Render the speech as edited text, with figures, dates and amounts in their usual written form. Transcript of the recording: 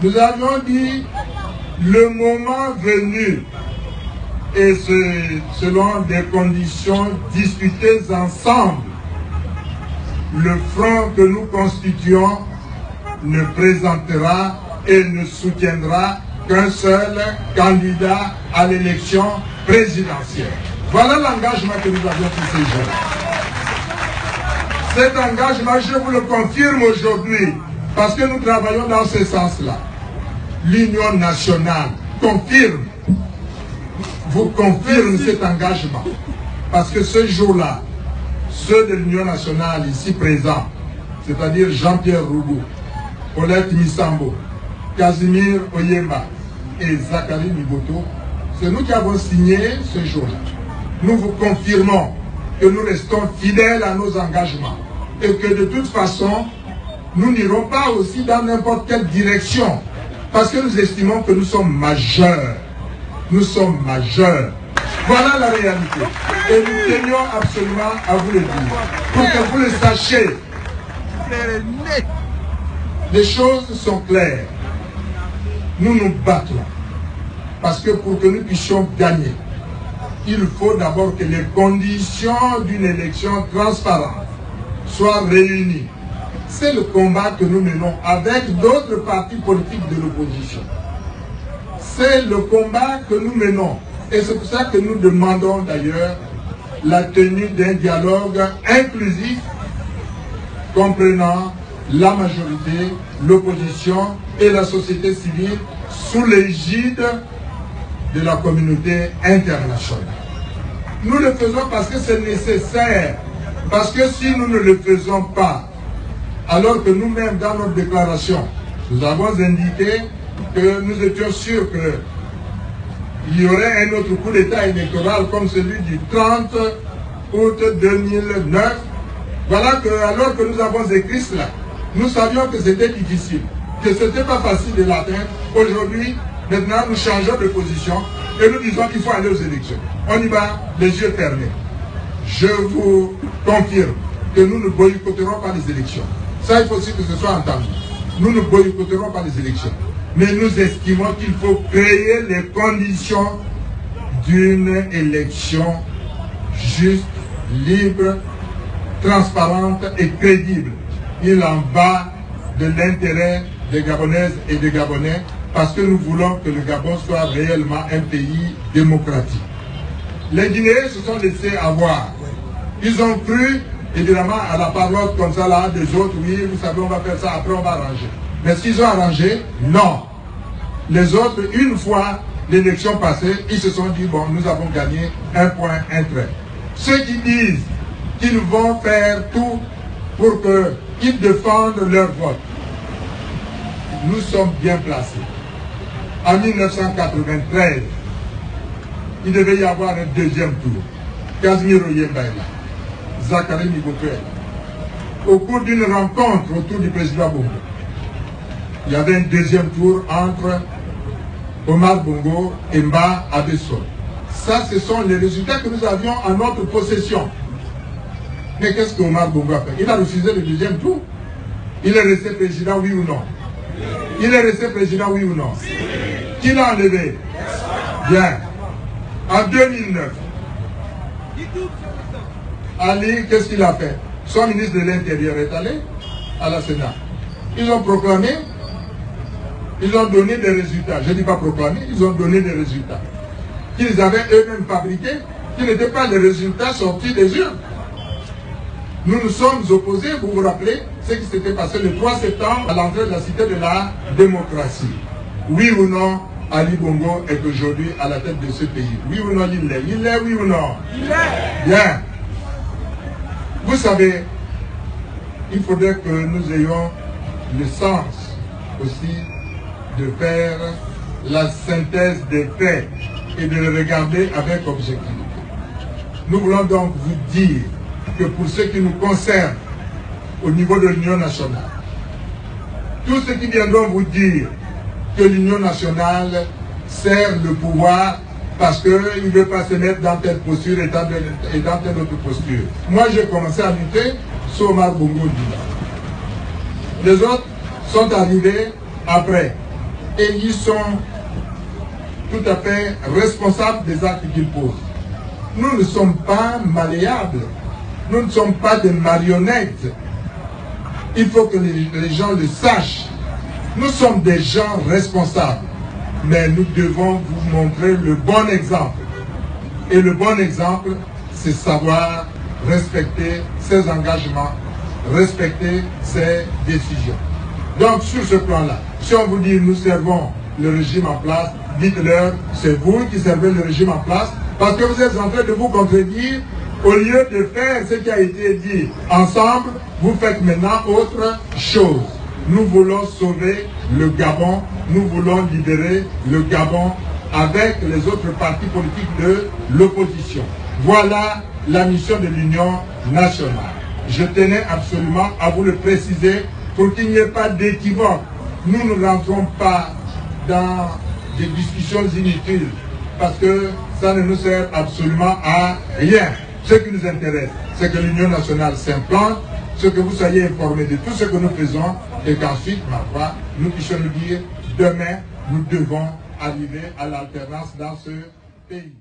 Nous avions dit, le moment venu, et selon des conditions discutées ensemble, le front que nous constituons ne présentera et ne soutiendra qu'un seul candidat à l'élection présidentielle. Voilà l'engagement que nous avions pris ces jours. Cet engagement, je vous le confirme aujourd'hui, parce que nous travaillons dans ce sens-là. L'Union nationale vous confirme cet engagement. Parce que ce jour-là, ceux de l'Union nationale ici présents, c'est-à-dire Jean-Pierre Roubou, Paulette Misambo, Casimir Oyemba et Zachary Miboto, c'est nous qui avons signé ce jour-là. Nous vous confirmons que nous restons fidèles à nos engagements et que de toute façon, nous n'irons pas aussi dans n'importe quelle direction parce que nous estimons que nous sommes majeurs. Nous sommes majeurs. Voilà la réalité. Et nous tenions absolument à vous le dire. Pour que vous le sachiez. Les choses sont claires. Nous nous battrons. Parce que pour que nous puissions gagner, il faut d'abord que les conditions d'une élection transparente soient réunies. C'est le combat que nous menons avec d'autres partis politiques de l'opposition. C'est le combat que nous menons. Et c'est pour ça que nous demandons d'ailleurs la tenue d'un dialogue inclusif comprenant la majorité, l'opposition et la société civile sous l'égide de la communauté internationale. Nous le faisons parce que c'est nécessaire. Parce que si nous ne le faisons pas, alors que nous-mêmes dans notre déclaration, nous avons indiqué que nous étions sûrs qu'il y aurait un autre coup d'État électoral comme celui du 30 août 2009. Voilà que, alors que nous avons écrit cela, nous savions que c'était difficile, que ce n'était pas facile de l'atteindre. Aujourd'hui, maintenant, nous changeons de position et nous disons qu'il faut aller aux élections. On y va, les yeux fermés. Je vous confirme que nous ne boycotterons pas les élections. Ça, il faut aussi que ce soit entendu. Nous ne boycotterons pas les élections. Mais nous estimons qu'il faut créer les conditions d'une élection juste, libre, transparente et crédible. Il en va de l'intérêt des Gabonaises et des Gabonais parce que nous voulons que le Gabon soit réellement un pays démocratique. Les Guinéens se sont laissés avoir. Ils ont cru, évidemment, à la parole comme ça là des autres, oui, vous savez, on va faire ça, après on va arranger. Mais ce qu'ils ont arrangé, non. Les autres, une fois l'élection passée, ils se sont dit, bon, nous avons gagné un point, un trait. Ceux qui disent qu'ils vont faire tout pour qu'ils défendent leur vote, nous sommes bien placés. En 1993, il devait y avoir un deuxième tour. Casimir Oyemba est là. Zachary Miboto est là. Au cours d'une rencontre autour du président Bongo, il y avait un deuxième tour entre Omar Bongo et Mba Adesso. Ça, ce sont les résultats que nous avions en notre possession. Mais qu'est-ce que Omar Bongo a fait? Il a refusé le deuxième tour. Il est resté président, oui ou non? Il est resté président, oui ou non? Qui l'a enlevé? Bien. En 2009, Ali, qu'est-ce qu'il a fait? Son ministre de l'Intérieur est allé à la Sénat. Ils ont proclamé, ils ont donné des résultats. Je ne dis pas proclamé, ils ont donné des résultats qu'ils avaient eux-mêmes fabriqués, qui n'étaient pas les résultats sortis des urnes. Nous nous sommes opposés, vous vous rappelez, ce qui s'était passé le 3 septembre à l'entrée de la cité de la démocratie. Oui ou non, Ali Bongo est aujourd'hui à la tête de ce pays. Oui ou non, il l'est. Il l'est, oui ou non? Il l'est. Bien. Vous savez, il faudrait que nous ayons le sens aussi de faire la synthèse des faits et de les regarder avec objectivité. Nous voulons donc vous dire que pour ce qui nous concerne au niveau de l'Union nationale, tous ceux qui viendront vous dire que l'Union nationale sert le pouvoir parce qu'il ne veut pas se mettre dans telle posture et dans telle autre posture. Moi, j'ai commencé à lutter sur Omar Bongo. Les autres sont arrivés après. et ils sont tout à fait responsables des actes qu'ils posent. Nous ne sommes pas malléables, nous ne sommes pas des marionnettes. Il faut que les gens le sachent. Nous sommes des gens responsables, mais nous devons vous montrer le bon exemple. Et le bon exemple, c'est savoir respecter ses engagements, respecter ses décisions. Donc sur ce plan-là, si on vous dit nous servons le régime en place, dites-leur c'est vous qui servez le régime en place, parce que vous êtes en train de vous contredire. Au lieu de faire ce qui a été dit ensemble, vous faites maintenant autre chose. Nous voulons sauver le Gabon, nous voulons libérer le Gabon avec les autres partis politiques de l'opposition. Voilà la mission de l'Union nationale. Je tenais absolument à vous le préciser pour qu'il n'y ait pas d'équivoque. Nous ne rentrons pas dans des discussions inutiles parce que ça ne nous sert absolument à rien. Ce qui nous intéresse, c'est que l'Union nationale s'implante, ce que vous soyez informés de tout ce que nous faisons et qu'ensuite, ma foi, nous puissions nous dire demain, nous devons arriver à l'alternance dans ce pays.